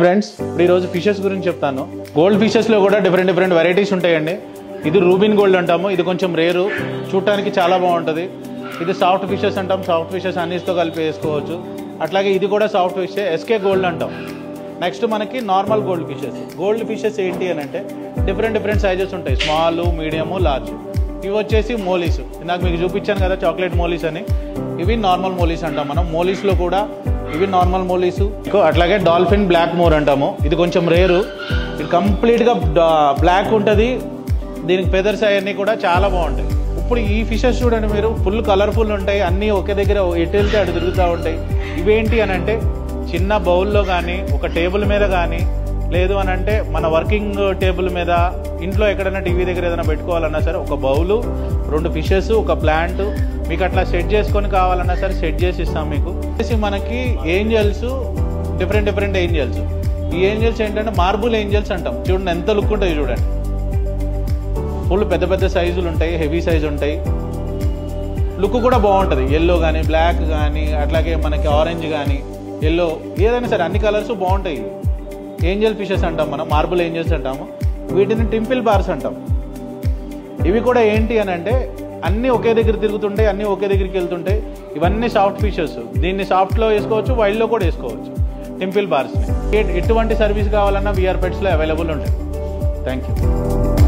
Friends ఇప్పుడు ఈరోజు fishes గురించి చెప్తాను. గోల్డ్ ఫిషెస్లో కూడా డిఫరెంట్ వెరైటీస్ ఉంటాయండి. ఇది రూబిన్ గోల్డ్ అంటాము. ఇది కొంచెం రేరు, చూడటానికి చాలా బాగుంటుంది. ఇది సాఫ్ట్ ఫిషెస్ అంటాం. సాఫ్ట్ ఫిషెస్ అన్నిటితో కలిపి వేసుకోవచ్చు. అట్లాగే ఇది కూడా సాఫ్ట్ ఫిష్, ఎస్కే గోల్డ్ అంటాం. నెక్స్ట్ మనకి normal gold fishes. Gold fishes ఏంటి అని అంటే డిఫరెంట్ సైజెస్ ఉంటాయి. Small, medium, large. ఇవి వచ్చేసి మోలీస్. ఇందాక మీకు చూపించాను కదా చాక్లెట్ మోలీస్ అని. ఇవి నార్మల్ మోలీస్ అంటాం మనం. మోలీస్లో కూడా ఇవి నార్మల్ మోలీసు. అట్లాగే డాల్ఫిన్ బ్లాక్ మోర్ అంటాము. ఇది కొంచెం రేరు. ఇది కంప్లీట్గా బ్లాక్ ఉంటుంది. దీనికి ఫెదర్స్ అవన్నీ కూడా చాలా బాగుంటాయి. ఇప్పుడు ఈ ఫిషెస్ చూడండి మీరు, ఫుల్ కలర్ఫుల్ ఉంటాయి. అన్నీ ఒకే దగ్గర ఎటు వెళ్తే అటు తిరుగుతూ ఉంటాయి. ఇవేంటి అని అంటే చిన్న బౌల్లో కానీ, ఒక టేబుల్ మీద కానీ, లేదు అని అంటే మన వర్కింగ్ టేబుల్ మీద, ఇంట్లో ఎక్కడైనా టీవీ దగ్గర ఏదైనా పెట్టుకోవాలన్నా సరే ఒక బౌలు, 2 ఫిషెస్, ఒక ప్లాంట్ మీకు అట్లా సెట్ చేసుకొని కావాలన్నా సరే సెట్ చేసి ఇస్తాం మీకు. మనకి ఏంజల్స్, డిఫరెంట్ ఏంజల్స్. ఈ ఏంజల్స్ ఏంటంటే మార్బుల్ ఏంజల్స్ అంటాం. చూడండి ఎంత లుక్ ఉంటాయి చూడండి. ఫుల్ పెద్ద సైజులు ఉంటాయి, హెవీ సైజు ఉంటాయి. లుక్ కూడా బాగుంటుంది. ఎల్లో కానీ, బ్లాక్ కానీ, అట్లాగే మనకి ఆరెంజ్ కానీ, ఎల్లో, ఏదైనా సరే అన్ని కలర్స్ బాగుంటాయి. ఏంజల్ ఫిషెస్ అంటాం మనం, మార్బుల్ ఏంజల్స్ అంటాము. వీటిని టింపిల్ బార్స్ అంటాం. ఇవి కూడా ఏంటి అని అంటే అన్నీ ఒకే దగ్గర తిరుగుతుంటాయి, అన్నీ ఒకే దగ్గరికి వెళ్తుంటాయి. ఇవన్నీ సాఫ్ట్ ఫిషెస్. దీన్ని సాఫ్ట్లో వేసుకోవచ్చు, వైల్డ్లో కూడా వేసుకోవచ్చు. టింపిల్ బార్స్ని ఎటువంటి సర్వీస్ కావాలన్నా వీఆర్ పెట్స్లో అవైలబుల్ ఉంటాయి. Thank you.